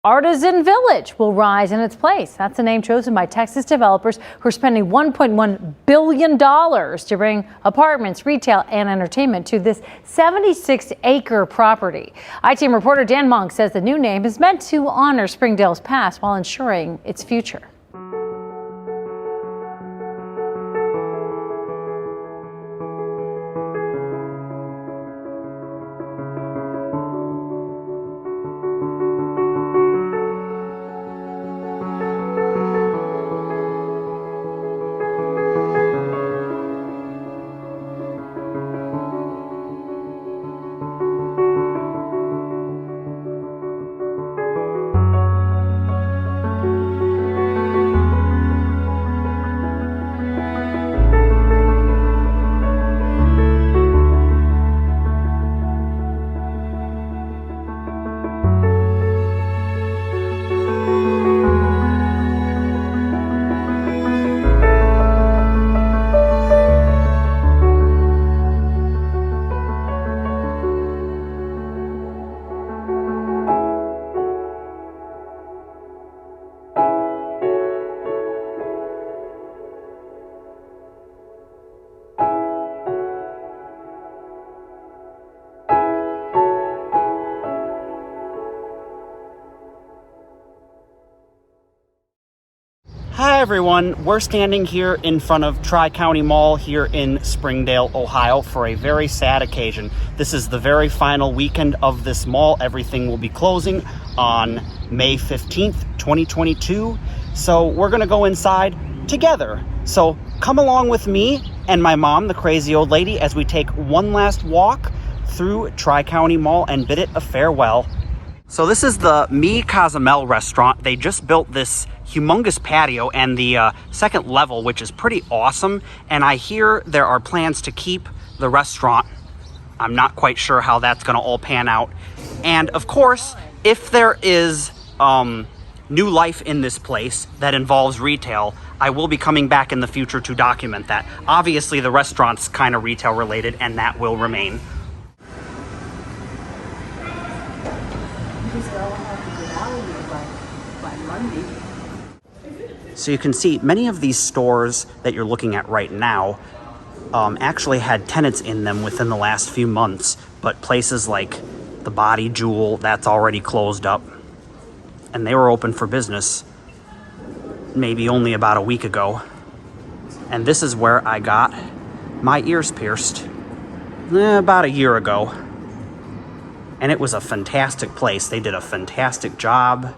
Artisan Village will rise in its place. That's the name chosen by Texas developers who are spending $1.1 billion to bring apartments, retail, and entertainment to this 76-acre property. I-Team reporter Dan Monk says the new name is meant to honor Springdale's past while ensuring its future. Hi everyone, we're standing here in front of Tri-County Mall here in Springdale, Ohio for a very sad occasion. This is the very final weekend of this mall. Everything will be closing on May 15th, 2022. So we're gonna go inside together. So come along with me and my mom, the crazy old lady, as we take one last walk through Tri-County Mall and bid it a farewell. So this is the Mi Cozumel restaurant. They just built this humongous patio and the second level, which is pretty awesome. And I hear there are plans to keep the restaurant. I'm not quite sure how that's gonna all pan out. And of course, if there is new life in this place that involves retail, I will be coming back in the future to document that. Obviously, the restaurant's kind of retail related and that will remain. So you can see many of these stores that you're looking at right now actually had tenants in them within the last few months, but places like the Body Jewel, that's already closed up, and they were open for business maybe only about a week ago. And this is where I got my ears pierced about a year ago. And it was a fantastic place. They did a fantastic job.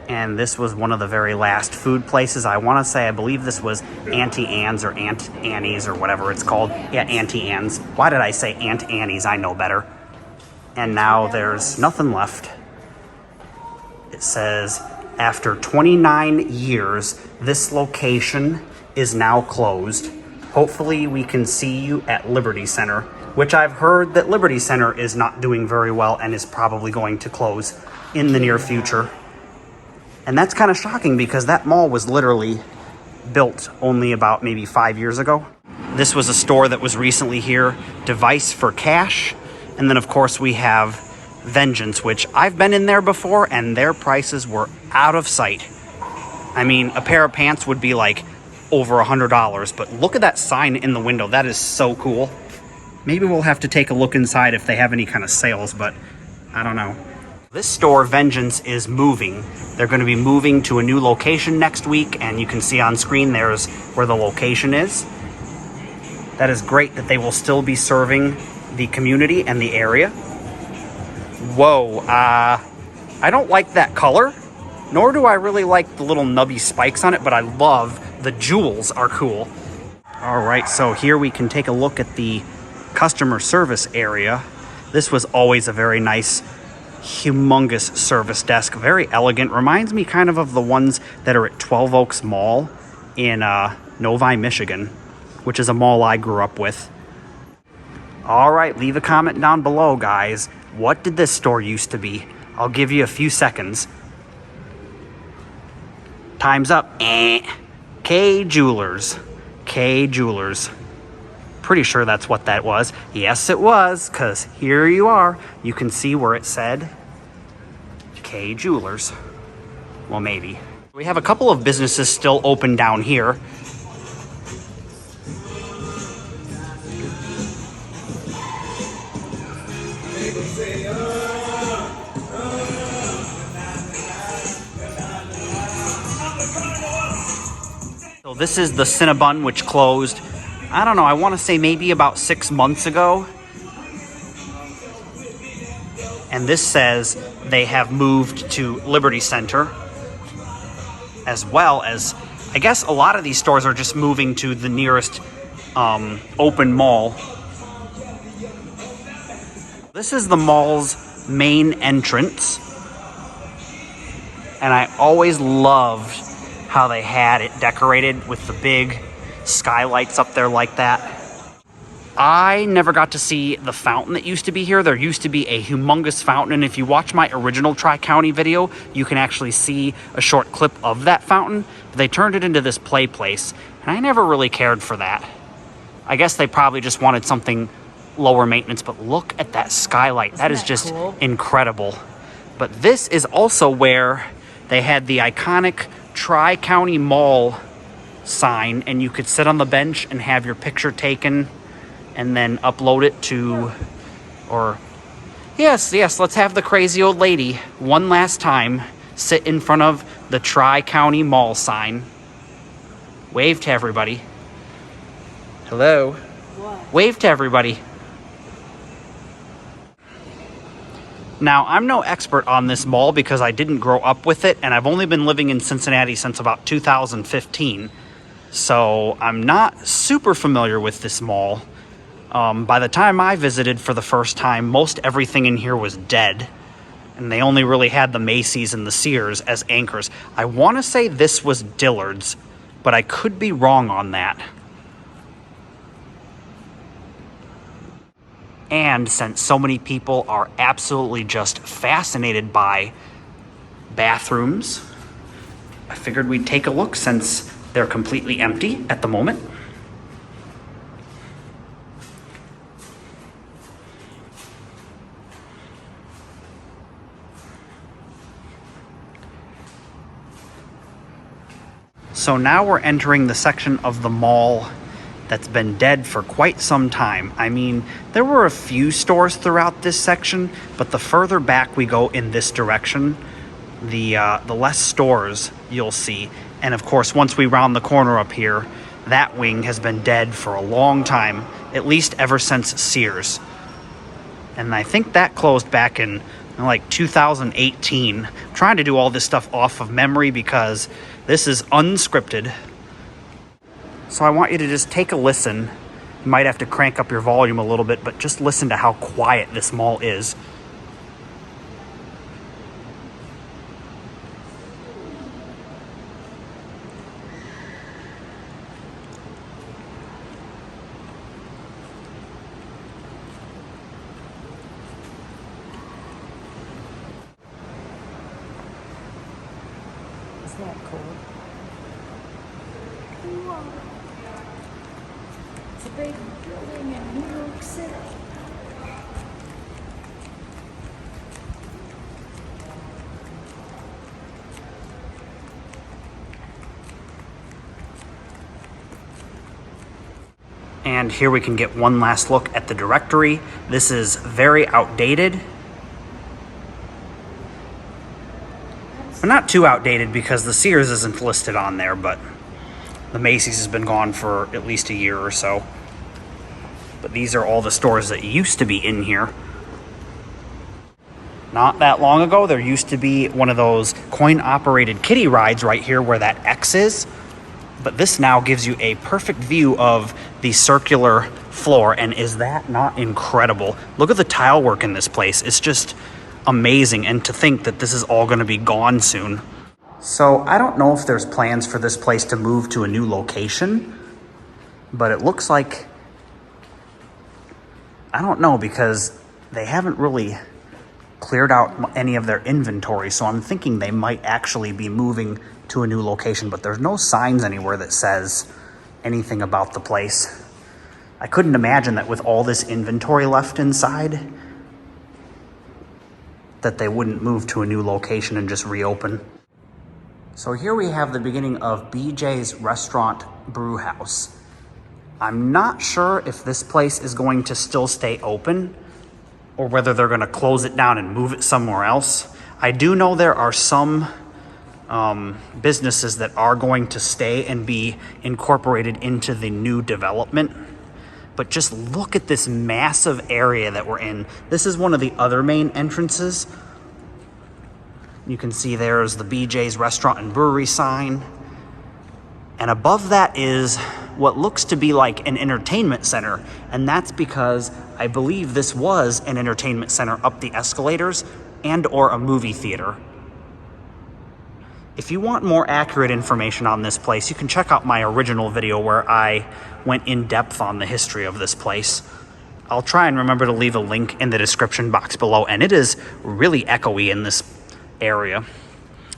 And this was one of the very last food places. I want to say, I believe this was Auntie Anne's or Aunt Annie's or whatever it's called. Yeah, Auntie Anne's. Why did I say Aunt Annie's? I know better. And now there's nothing left. It says, after 29 years, this location is now closed. Hopefully we can see you at Liberty Center, which I've heard that Liberty Center is not doing very well and is probably going to close in the near future. And that's kind of shocking because that mall was literally built only about maybe 5 years ago. This was a store that was recently here, Device for Cash. And then of course we have Vengeance, which I've been in there before and their prices were out of sight. I mean, a pair of pants would be like over $100, but look at that sign in the window. That is so cool. Maybe we'll have to take a look inside if they have any kind of sales, but I don't know. This store, Vengeance, is moving. They're going to be moving to a new location next week, and you can see on screen there's where the location is. That is great that they will still be serving the community and the area. Whoa, I don't like that color, nor do I really like the little nubby spikes on it, but I love the jewels are cool. All right, so here we can take a look at the customer service area. This was always a very nice, humongous service desk, very elegant. Reminds me kind of the ones that are at 12 Oaks Mall in Novi, Michigan, which is a mall I grew up with. All right, leave a comment down below, guys. What did this store used to be? I'll give you a few seconds. Time's up. K Jewelers. K Jewelers. Pretty sure that's what that was. Yes, it was, because here you are. You can see where it said K Jewelers. Well, maybe. We have a couple of businesses still open down here. So this is the Cinnabon, which closed, I don't know, I want to say maybe about 6 months ago. And this says they have moved to Liberty Center, as well as, I guess a lot of these stores are just moving to the nearest open mall. This is the mall's main entrance, and I always loved how they had it decorated with the big skylights up there like that. I never got to see the fountain that used to be here. There used to be a humongous fountain, and if you watch my original Tri-County video, you can actually see a short clip of that fountain. They turned it into this play place, and I never really cared for that. I guess they probably just wanted something lower maintenance, but look at that skylight. That is just cool. Incredible. But this is also where they had the iconic Tri-County Mall sign, and you could sit on the bench and have your picture taken and then upload it to, or yes, let's have the crazy old lady one last time sit in front of the Tri-County Mall sign. Wave to everybody. Hello. What? Wave to everybody. Now, I'm no expert on this mall because I didn't grow up with it, and I've only been living in Cincinnati since about 2015. So I'm not super familiar with this mall. By the time I visited for the first time, most everything in here was dead, and they only really had the Macy's and the Sears as anchors. I want to say this was Dillard's, but I could be wrong on that. And since so many people are absolutely just fascinated by bathrooms, I figured we'd take a look since they're completely empty at the moment. So now we're entering the section of the mall that's been dead for quite some time. I mean, there were a few stores throughout this section, but the further back we go in this direction, the less stores you'll see. And of course, once we round the corner up here, that wing has been dead for a long time, at least ever since Sears. And I think that closed back in like 2018. I'm trying to do all this stuff off of memory because this is unscripted. So I want you to just take a listen. You might have to crank up your volume a little bit, but just listen to how quiet this mall is. Isn't that cool? It's a big building in New York City. And here we can get one last look at the directory. This is very outdated. Well, not too outdated because the Sears isn't listed on there, but the Macy's has been gone for at least a year or so. But these are all the stores that used to be in here. Not that long ago, there used to be one of those coin-operated kiddie rides right here where that X is. But this now gives you a perfect view of the circular floor. And is that not incredible? Look at the tile work in this place. It's just amazing. And to think that this is all going to be gone soon. So I don't know if there's plans for this place to move to a new location, but it looks like, I don't know, because they haven't really cleared out any of their inventory. So I'm thinking they might actually be moving to a new location, but there's no signs anywhere that says anything about the place. I couldn't imagine that with all this inventory left inside, that they wouldn't move to a new location and just reopen. So here we have the beginning of BJ's Restaurant Brew House. I'm not sure if this place is going to still stay open or whether they're going to close it down and move it somewhere else. I do know there are some businesses that are going to stay and be incorporated into the new development. But just look at this massive area that we're in. This is one of the other main entrances. You can see there's the BJ's Restaurant and Brewery sign. And above that is what looks to be like an entertainment center. And that's because I believe this was an entertainment center up the escalators and or a movie theater. If you want more accurate information on this place, you can check out my original video where I went in depth on the history of this place. I'll try and remember to leave a link in the description box below, and it is really echoey in this area.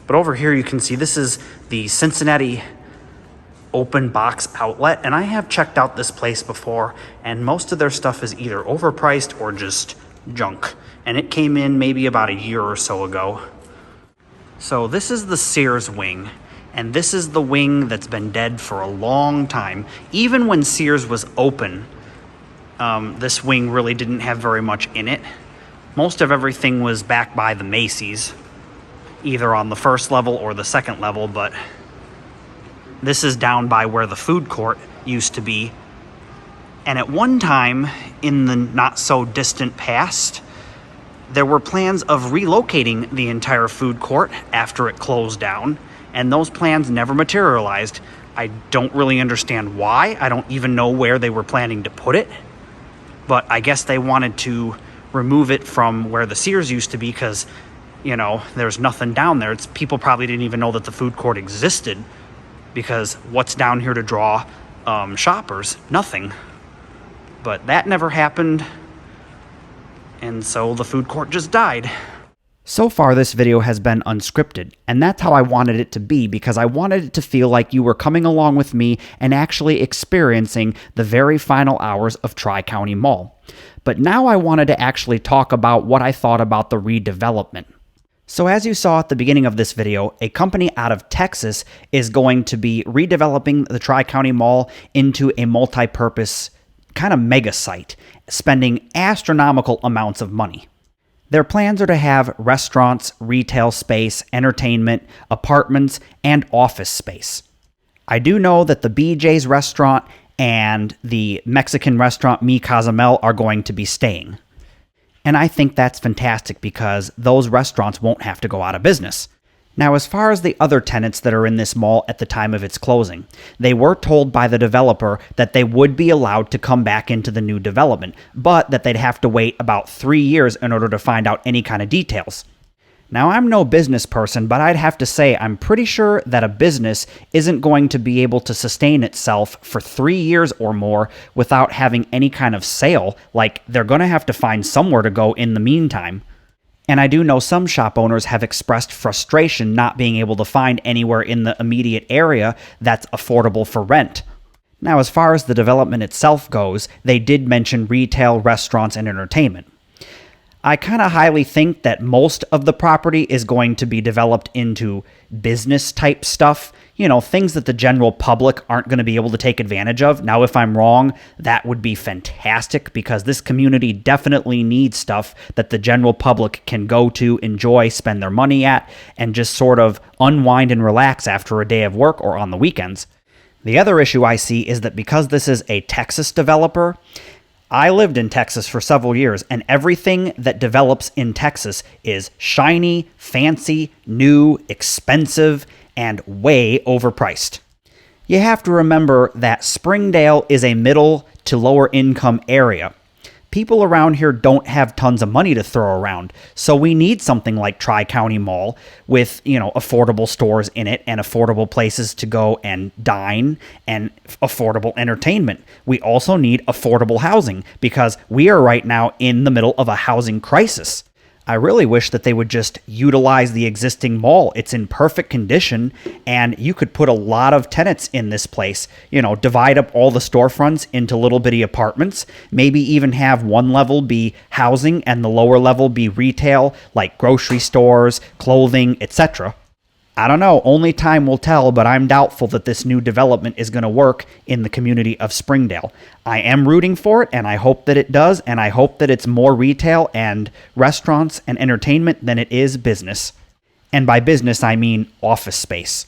But over here you can see this is the Cincinnati open box outlet, and I have checked out this place before, and most of their stuff is either overpriced or just junk. And it came in maybe about a year or so ago. So this is the Sears Wing, and this is the wing that's been dead for a long time. Even when Sears was open, this wing really didn't have very much in it. Most of everything was back by the Macy's, either on the first level or the second level, but this is down by where the food court used to be. And at one time, in the not so distant past, there were plans of relocating the entire food court after it closed down, and those plans never materialized. I don't really understand why. I don't even know where they were planning to put it, but I guess they wanted to remove it from where the Sears used to be because, you know, there's nothing down there. People probably didn't even know that the food court existed because what's down here to draw shoppers? Nothing. But that never happened. And so the food court just died. So far, this video has been unscripted, and that's how I wanted it to be because I wanted it to feel like you were coming along with me and actually experiencing the very final hours of Tri-County Mall. But now I wanted to actually talk about what I thought about the redevelopment. So as you saw at the beginning of this video, a company out of Texas is going to be redeveloping the Tri-County Mall into a multi-purpose kind of mega site, spending astronomical amounts of money. Their plans are to have restaurants, retail space, entertainment, apartments, and office space. I do know that the BJ's restaurant and the Mexican restaurant Mi Cozumel are going to be staying. And I think that's fantastic because those restaurants won't have to go out of business. Now, as far as the other tenants that are in this mall at the time of its closing, they were told by the developer that they would be allowed to come back into the new development, but that they'd have to wait about 3 years in order to find out any kind of details. Now, I'm no business person, but I'd have to say I'm pretty sure that a business isn't going to be able to sustain itself for 3 years or more without having any kind of sale. Like, they're going to have to find somewhere to go in the meantime. And I do know some shop owners have expressed frustration not being able to find anywhere in the immediate area that's affordable for rent. Now, as far as the development itself goes, they did mention retail, restaurants, and entertainment. I kind of highly think that most of the property is going to be developed into business type stuff, you know, things that the general public aren't going to be able to take advantage of. Now, if I'm wrong, that would be fantastic because this community definitely needs stuff that the general public can go to, enjoy, spend their money at, and just sort of unwind and relax after a day of work or on the weekends. The other issue I see is that because this is a Texas developer, I lived in Texas for several years, and everything that develops in Texas is shiny, fancy, new, expensive, and way overpriced. You have to remember that Springdale is a middle to lower income area. People around here don't have tons of money to throw around, so we need something like Tri-County Mall with, you know, affordable stores in it and affordable places to go and dine and affordable entertainment. We also need affordable housing because we are right now in the middle of a housing crisis. I really wish that they would just utilize the existing mall. It's in perfect condition, and you could put a lot of tenants in this place. You know, divide up all the storefronts into little bitty apartments, maybe even have one level be housing and the lower level be retail, like grocery stores, clothing, etc. I don't know, only time will tell, but I'm doubtful that this new development is going to work in the community of Springdale. I am rooting for it, and I hope that it does, and I hope that it's more retail and restaurants and entertainment than it is business. And by business, I mean office space.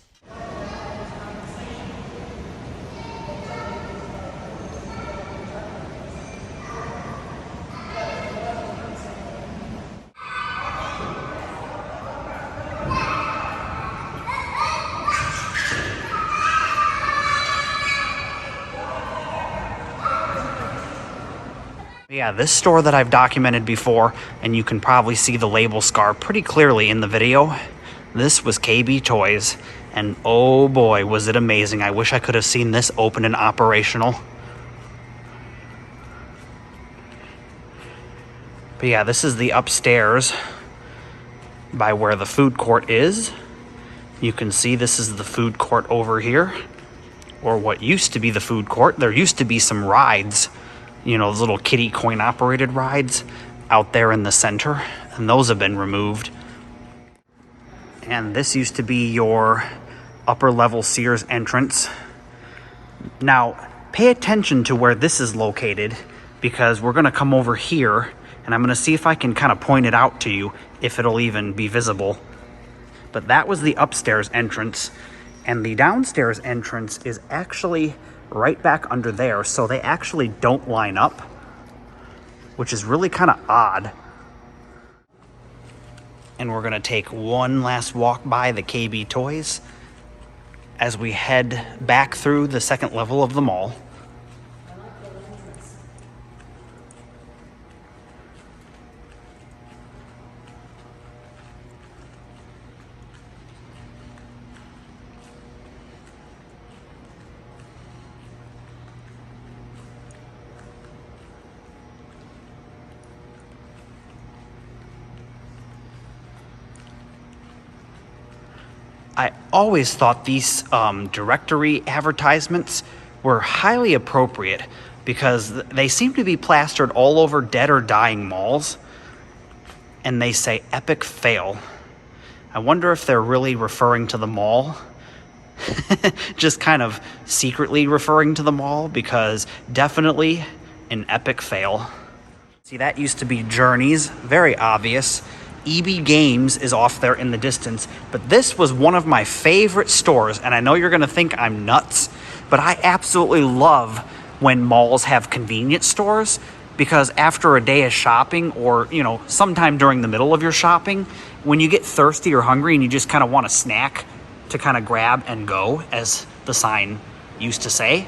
Yeah, this store that I've documented before, and you can probably see the label scar pretty clearly in the video. This was KB Toys, and oh boy, was it amazing. I wish I could have seen this open and operational. But yeah, this is the upstairs by where the food court is. You can see this is the food court over here, or what used to be the food court. There used to be some rides, you know, those little kiddie coin operated rides out there in the center, and those have been removed. And this used to be your upper level Sears entrance. Now, pay attention to where this is located, because we're gonna come over here and I'm gonna see if I can kind of point it out to you, if it'll even be visible. But that was the upstairs entrance, and the downstairs entrance is actually right back under there, so they actually don't line up, which is really kind of odd. And we're gonna take one last walk by the KB Toys as we head back through the second level of the mall. I always thought these directory advertisements were highly appropriate, because they seem to be plastered all over dead or dying malls, and they say epic fail. I wonder if they're really referring to the mall, just kind of secretly referring to the mall, because definitely an epic fail. See, that used to be Journeys, very obvious. EB Games is off there in the distance, but this was one of my favorite stores, and I know you're gonna think I'm nuts, but I absolutely love when malls have convenience stores, because after a day of shopping, or you know, sometime during the middle of your shopping, when you get thirsty or hungry and you just kind of want a snack to kind of grab and go, as the sign used to say,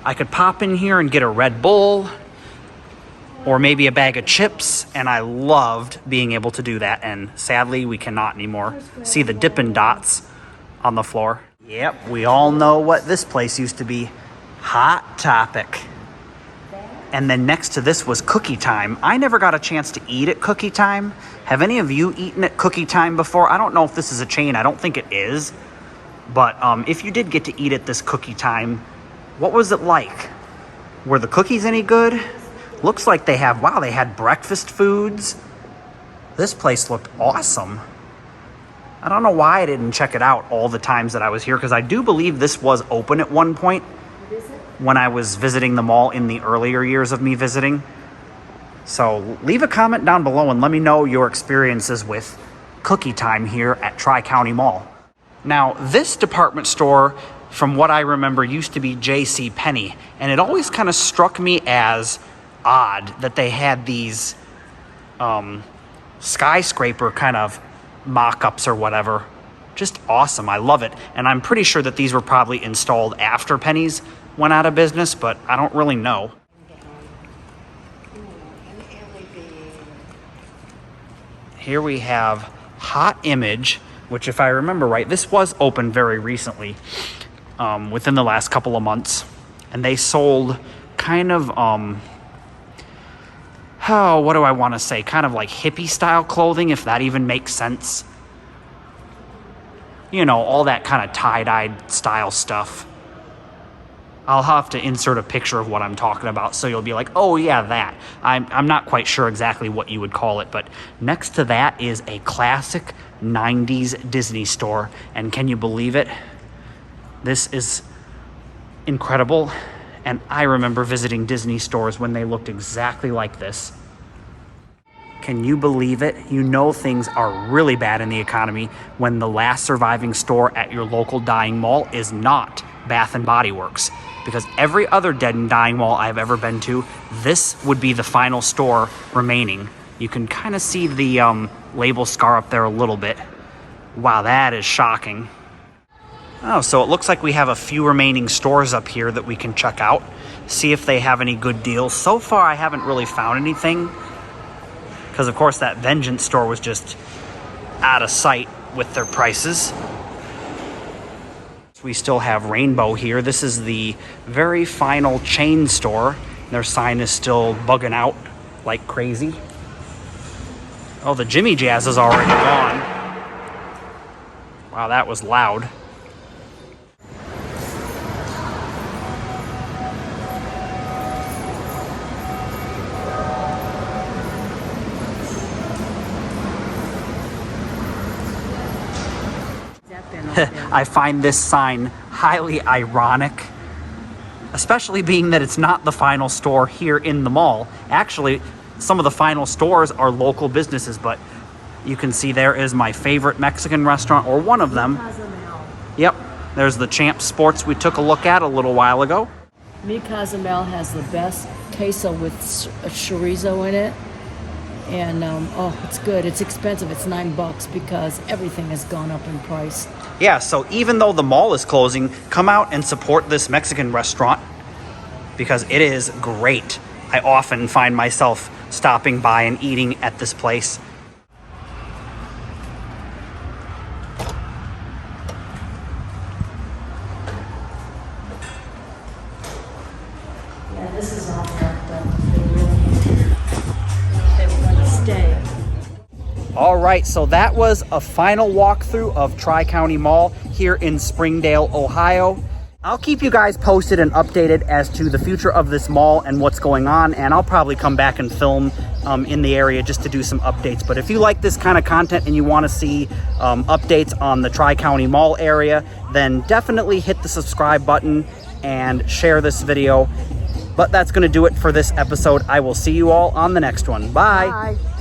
I could pop in here and get a Red Bull or maybe a bag of chips, and I loved being able to do that, and sadly we cannot anymore. See the Dippin' Dots on the floor. Yep, we all know what this place used to be. Hot Topic. And then next to this was Cookie Time. I never got a chance to eat at Cookie Time. Have any of you eaten at Cookie Time before? I don't know if this is a chain. I don't think it is. But if you did get to eat at this Cookie Time, what was it like? Were the cookies any good? Looks like they have, wow, they had breakfast foods. This place looked awesome. I don't know why I didn't check it out all the times that I was here, because I do believe this was open at one point when I was visiting the mall in the earlier years of me visiting. So leave a comment down below and let me know your experiences with Cookie Time here at Tri-County Mall. Now, this department store, from what I remember, used to be JCPenney, and it always kind of struck me as odd that they had these skyscraper kind of mock-ups or whatever. Just awesome. I love it. And I'm pretty sure that these were probably installed after Penny's went out of business, but I don't really know. Here we have Hot Image, which, if I remember right, this was open very recently, within the last couple of months, and they sold kind of oh, what do I want to say? Kind of like hippie style clothing, if that even makes sense. You know, all that kind of tie-dyed style stuff. I'll have to insert a picture of what I'm talking about so you'll be like, oh yeah, that. I'm not quite sure exactly what you would call it, but next to that is a classic 90s Disney store. And can you believe it? This is incredible. And I remember visiting Disney stores when they looked exactly like this. Can you believe it? You know things are really bad in the economy when the last surviving store at your local dying mall is not Bath & Body Works. Because every other dead and dying mall I've ever been to, this would be the final store remaining. You can kind of see the label scar up there a little bit. Wow, that is shocking. Oh, so it looks like we have a few remaining stores up here that we can check out. See if they have any good deals. So far, I haven't really found anything. Because, of course, that Vengeance store was just out of sight with their prices. We still have Rainbow here. This is the very final chain store. Their sign is still bugging out like crazy. Oh, the Jimmy Jazz is already gone. Wow, that was loud. I find this sign highly ironic, especially being that it's not the final store here in the mall. Actually, some of the final stores are local businesses, but you can see there is my favorite Mexican restaurant, or one of them. Yep, there's the Champ Sports we took a look at a little while ago. Mi Cozumel has the best queso with chorizo in it. And, oh, it's good. It's expensive. It's $9 because everything has gone up in price. Yeah, so even though the mall is closing, come out and support this Mexican restaurant because it is great. I often find myself stopping by and eating at this place. Yeah, this is all wrapped up. They were going to stay. All right, so that was a final walkthrough of Tri-County Mall here in Springdale, Ohio. I'll keep you guys posted and updated as to the future of this mall and what's going on, and I'll probably come back and film in the area just to do some updates. But if you like this kind of content and you want to see updates on the Tri-County Mall area, then definitely hit the subscribe button and share this video. But that's going to do it for this episode. I will see you all on the next one. Bye. Bye.